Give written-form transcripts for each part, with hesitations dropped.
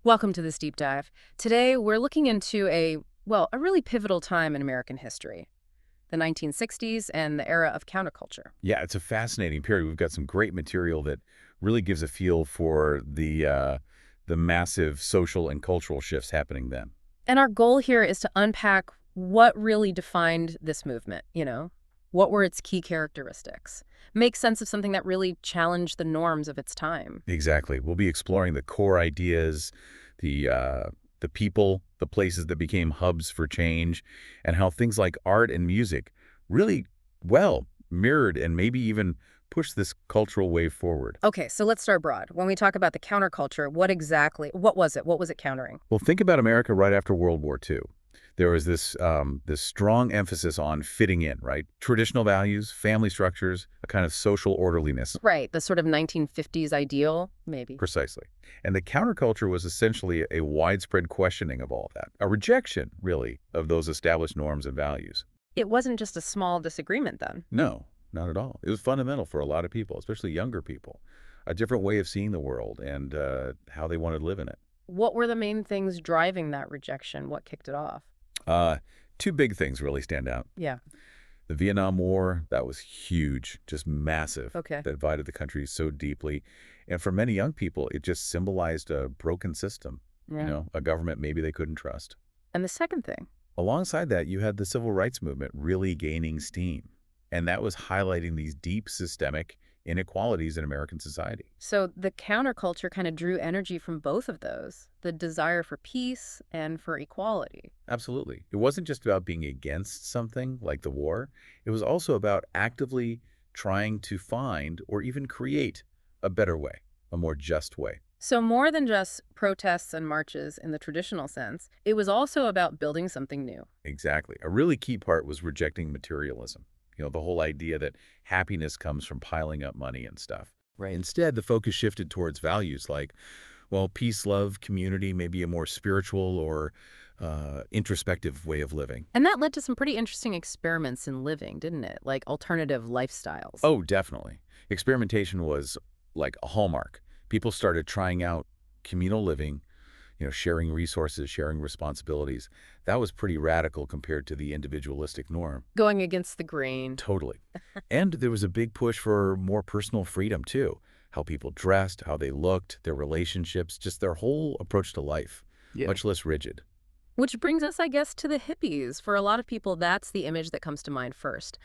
Welcome to this deep dive. Today, we're looking into a really pivotal time in American history, the 1960s and the era of counterculture. Yeah, it's a fascinating period. We've got some great material that really gives a feel for the massive social and cultural shifts happening then. And our goal here is to unpack what really defined this movement, what were its key characteristics, make sense of something that really challenged the norms of its time. Exactly. We'll be exploring the core ideas, the people, the places that became hubs for change, and how things like art and music really well mirrored and maybe even pushed this cultural wave forward. Okay, so let's start broad. When we talk about the counterculture, what was it? What was it countering? Well, think about America right after World War II. There was this strong emphasis on fitting in, right? Traditional values, family structures, a kind of social orderliness. Right, the sort of 1950s ideal, maybe. Precisely. And the counterculture was essentially a widespread questioning of all of that, a rejection, really, of those established norms and values. It wasn't just a small disagreement then. No, not at all. It was fundamental for a lot of people, especially younger people, a different way of seeing the world and how they wanted to live in it. What were the main things driving that rejection? What kicked it off? Uh, Two big things really stand out. Yeah. The Vietnam War, that was huge, just massive, Okay. that divided the country so deeply. And for many young people, it just symbolized a broken system, Yeah. a government maybe they couldn't trust. And the second thing. Alongside that, you had the civil rights movement really gaining steam. And that was highlighting these deep systemic inequalities in American society. So the counterculture kind of drew energy from both of those, the desire for peace and for equality. Absolutely. It wasn't just about being against something like the war. It was also about actively trying to find or even create a better way, a more just way. So more than just protests and marches in the traditional sense, it was also about building something new. Exactly. A really key part was rejecting materialism. The whole idea that happiness comes from piling up money and stuff. Right. Instead, the focus shifted towards values like, well, peace, love, community, maybe a more spiritual or introspective way of living. And that led to some pretty interesting experiments in living, didn't it? Like alternative lifestyles. Oh, definitely. Experimentation was like a hallmark. People started trying out communal living, sharing resources, sharing responsibilities. That was pretty radical compared to the individualistic norm. Going against the grain. Totally. And there was a big push for more personal freedom, too. How people dressed, how they looked, their relationships, just their whole approach to life. Yeah. Much less rigid. Which brings us, I guess, to the hippies. For a lot of people, that's the image that comes to mind first.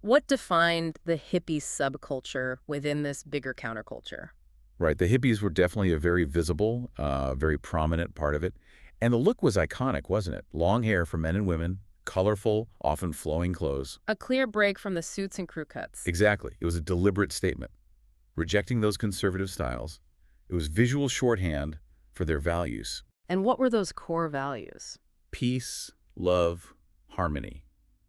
What defined the hippie subculture within this bigger counterculture? Right. The hippies were definitely a very visible, very prominent part of it. And the look was iconic, wasn't it? Long hair for men and women, colorful, often flowing clothes. A clear break from the suits and crew cuts. Exactly. It was a deliberate statement. Rejecting those conservative styles, it was visual shorthand for their values. And what were those core values? Peace, love, harmony.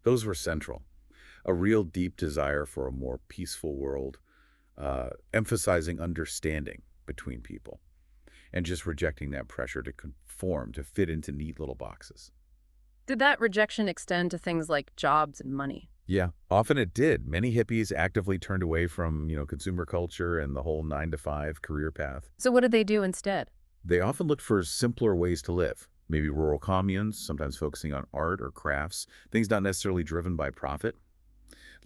Those were central. A real deep desire for a more peaceful world, emphasizing understanding between people, and just rejecting that pressure to conform, to fit into neat little boxes. Did that rejection extend to things like jobs and money? Yeah, often it did. Many hippies actively turned away from, consumer culture and the whole 9-to-5 career path. So what did they do instead? They often looked for simpler ways to live, maybe rural communes, sometimes focusing on art or crafts, things not necessarily driven by profit.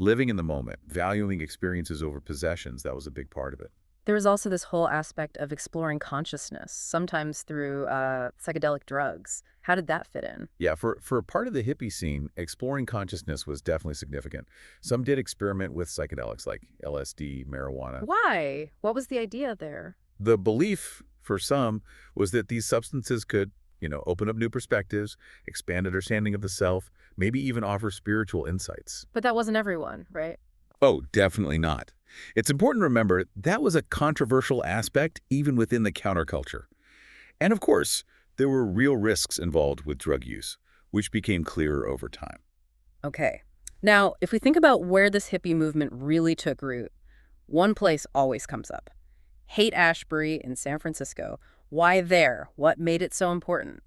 Living in the moment, valuing experiences over possessions, that was a big part of it. There was also this whole aspect of exploring consciousness, sometimes through psychedelic drugs. How did that fit in? Yeah, for a part of the hippie scene, exploring consciousness was definitely significant. Some did experiment with psychedelics like LSD, marijuana. Why? What was the idea there? The belief for some was that these substances could, open up new perspectives, expand understanding of the self, maybe even offer spiritual insights. But that wasn't everyone, right? Oh, definitely not. It's important to remember that was a controversial aspect even within the counterculture. And of course, there were real risks involved with drug use, which became clearer over time. Okay. Now, if we think about where this hippie movement really took root, one place always comes up. Haight-Ashbury in San Francisco. Why there? What made it so important?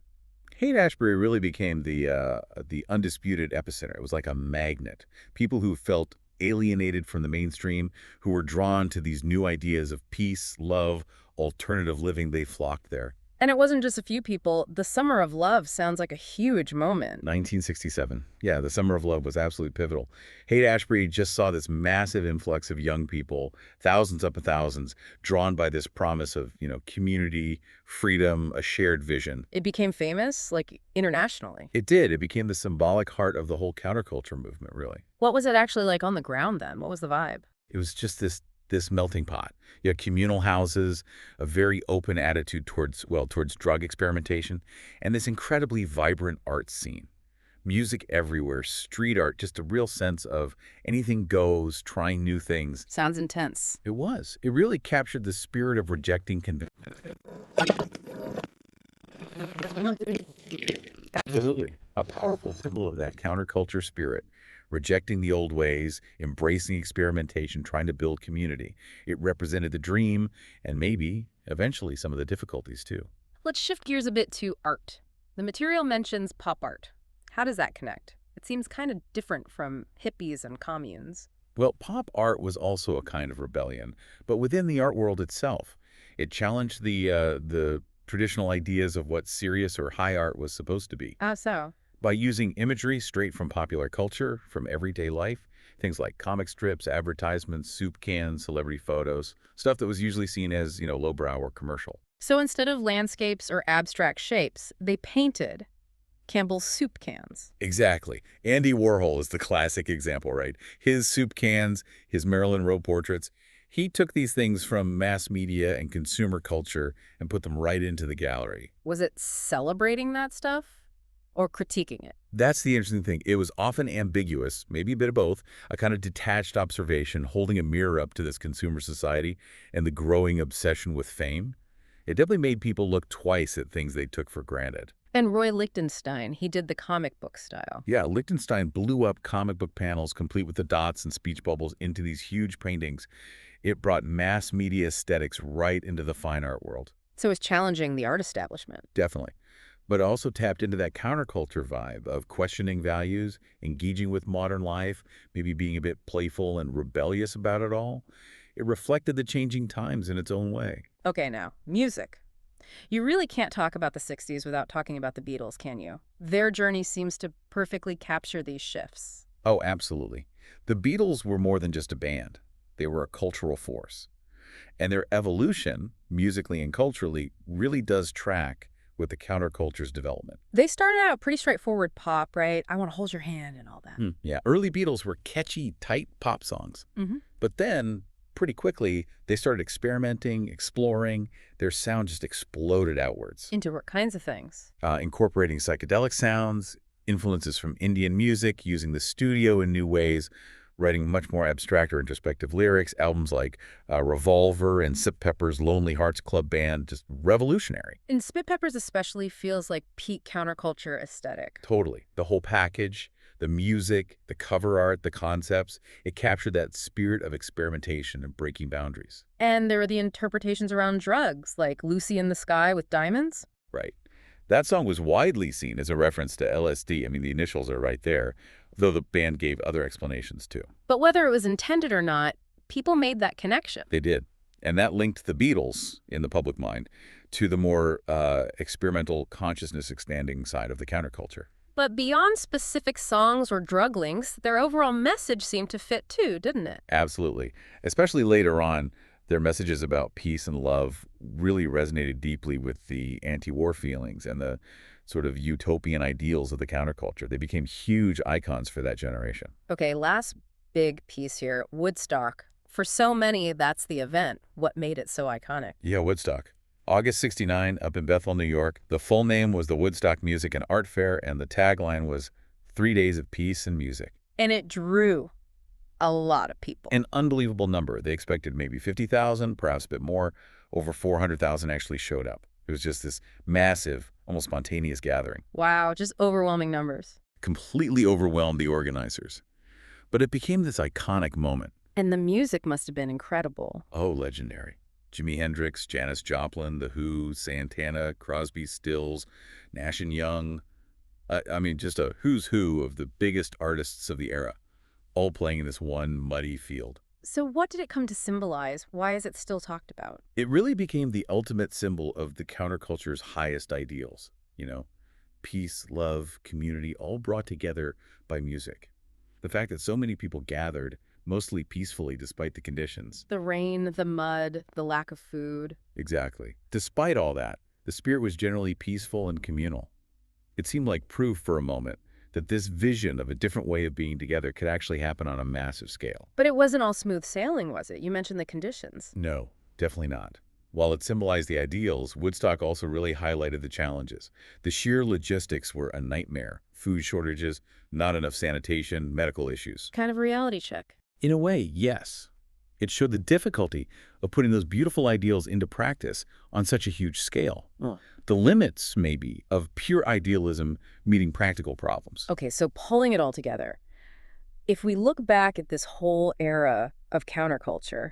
Haight-Ashbury really became the undisputed epicenter. It was like a magnet. People who felt alienated from the mainstream, who were drawn to these new ideas of peace, love, alternative living, they flocked there. And it wasn't just a few people. The Summer of Love sounds like a huge moment. 1967. Yeah, the Summer of Love was absolutely pivotal. Haight-Ashbury just saw this massive influx of young people, thousands upon thousands, drawn by this promise of, community, freedom, a shared vision. It became famous, like internationally. It did. It became the symbolic heart of the whole counterculture movement, really. What was it actually like on the ground then? What was the vibe? It was just this melting pot. You had communal houses, a very open attitude towards drug experimentation, and this incredibly vibrant art scene. Music everywhere, street art, just a real sense of anything goes, trying new things. Sounds intense. It was. It really captured the spirit of rejecting convention. Absolutely. A powerful symbol of that counterculture spirit, rejecting the old ways, embracing experimentation, trying to build community. It represented the dream and maybe, eventually, some of the difficulties too. Let's shift gears a bit to art. The material mentions pop art. How does that connect? It seems kind of different from hippies and communes. Well, pop art was also a kind of rebellion, but within the art world itself. It challenged the traditional ideas of what serious or high art was supposed to be. How so? By using imagery straight from popular culture, from everyday life, things like comic strips, advertisements, soup cans, celebrity photos, stuff that was usually seen as, lowbrow or commercial. So instead of landscapes or abstract shapes, they painted Campbell's soup cans. Exactly. Andy Warhol is the classic example, right? His soup cans, his Marilyn Monroe portraits, he took these things from mass media and consumer culture and put them right into the gallery. Was it celebrating that stuff or critiquing it? That's the interesting thing. It was often ambiguous, maybe a bit of both, a kind of detached observation, holding a mirror up to this consumer society and the growing obsession with fame. It definitely made people look twice at things they took for granted. And Roy Lichtenstein, he did the comic book style. Yeah, Lichtenstein blew up comic book panels complete with the dots and speech bubbles into these huge paintings. It brought mass media aesthetics right into the fine art world. So it's challenging the art establishment. Definitely. But it also tapped into that counterculture vibe of questioning values, engaging with modern life, maybe being a bit playful and rebellious about it all. It reflected the changing times in its own way. Okay, now, music. You really can't talk about the 60s without talking about the Beatles, can you? Their journey seems to perfectly capture these shifts. Oh, absolutely. The Beatles were more than just a band. They were a cultural force. And their evolution, musically and culturally, really does track with the counterculture's development. They started out pretty straightforward pop, right? I want to hold your hand and all that. Yeah, early Beatles were catchy, tight pop songs. But then, pretty quickly, they started experimenting, exploring. Their sound just exploded outwards. Into what kinds of things? Incorporating psychedelic sounds, influences from Indian music, using the studio in new ways, writing much more abstract or introspective lyrics, albums like Revolver and Sip Pepper's Lonely Hearts Club Band, just revolutionary. And Spit Peppers especially feels like peak counterculture aesthetic. Totally. The whole package, the music, the cover art, the concepts, it captured that spirit of experimentation and breaking boundaries. And there were the interpretations around drugs, like Lucy in the Sky with Diamonds. Right. That song was widely seen as a reference to LSD. I mean, the initials are right there, though the band gave other explanations too. But whether it was intended or not, people made that connection. They did. And that linked the Beatles, in the public mind, to the more experimental consciousness-expanding side of the counterculture. But beyond specific songs or drug links, their overall message seemed to fit too, didn't it? Absolutely. Especially later on, their messages about peace and love really resonated deeply with the anti-war feelings and the sort of utopian ideals of the counterculture. They became huge icons for that generation. Okay, last big piece here, Woodstock. For so many, that's the event. What made it so iconic? Yeah, Woodstock. August 69, up in Bethel, New York. The full name was the Woodstock Music and Art Fair, and the tagline was 3 days of peace and music. And it drew a lot of people. An unbelievable number. They expected maybe 50,000, perhaps a bit more. Over 400,000 actually showed up. It was just this massive, almost spontaneous gathering. Wow, just overwhelming numbers. Completely overwhelmed the organizers. But it became this iconic moment. And the music must have been incredible. Oh, legendary. Jimi Hendrix, Janis Joplin, The Who, Santana, Crosby, Stills, Nash and Young. I mean, just a who's who of the biggest artists of the era, all playing in this one muddy field. So what did it come to symbolize? Why is it still talked about? It really became the ultimate symbol of the counterculture's highest ideals, peace, love, community, all brought together by music. The fact that so many people gathered, mostly peacefully despite the conditions. The rain, the mud, the lack of food. Exactly. Despite all that, the spirit was generally peaceful and communal. It seemed like proof for a moment that this vision of a different way of being together could actually happen on a massive scale. But it wasn't all smooth sailing, was it? You mentioned the conditions. No, definitely not. While it symbolized the ideals, Woodstock also really highlighted the challenges. The sheer logistics were a nightmare. Food shortages, not enough sanitation, medical issues. Kind of a reality check. In a way, yes. It showed the difficulty of putting those beautiful ideals into practice on such a huge scale. The limits, maybe, of pure idealism meeting practical problems. Okay, so pulling it all together. If we look back at this whole era of counterculture,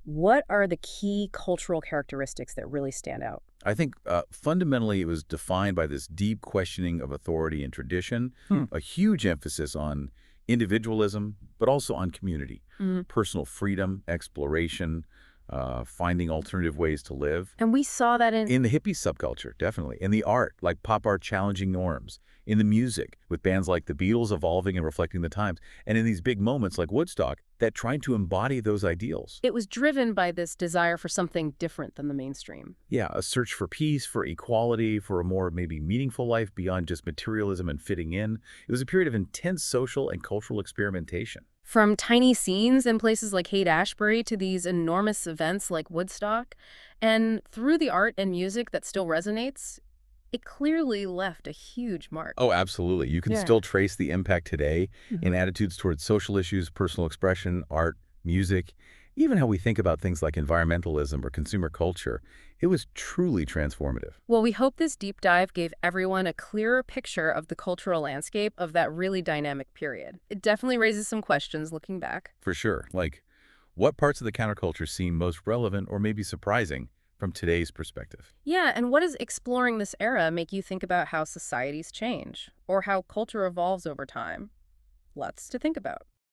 what are the key cultural characteristics that really stand out? I think fundamentally it was defined by this deep questioning of authority and tradition, a huge emphasis on individualism, but also on community, personal freedom, exploration, finding alternative ways to live. And we saw that in... In the hippie subculture, definitely. In the art, like pop art challenging norms. In the music, with bands like the Beatles evolving and reflecting the times. And in these big moments like Woodstock, that tried to embody those ideals. It was driven by this desire for something different than the mainstream. Yeah, a search for peace, for equality, for a more maybe meaningful life beyond just materialism and fitting in. It was a period of intense social and cultural experimentation. From tiny scenes in places like Haight-Ashbury to these enormous events like Woodstock, and through the art and music that still resonates, it clearly left a huge mark. Oh, absolutely. You can still trace the impact today in attitudes towards social issues, personal expression, art, music, even how we think about things like environmentalism or consumer culture. It was truly transformative. Well, we hope this deep dive gave everyone a clearer picture of the cultural landscape of that really dynamic period. It definitely raises some questions looking back. For sure. Like, what parts of the counterculture seem most relevant or maybe surprising from today's perspective? Yeah, and what does exploring this era make you think about how societies change or how culture evolves over time? Lots to think about.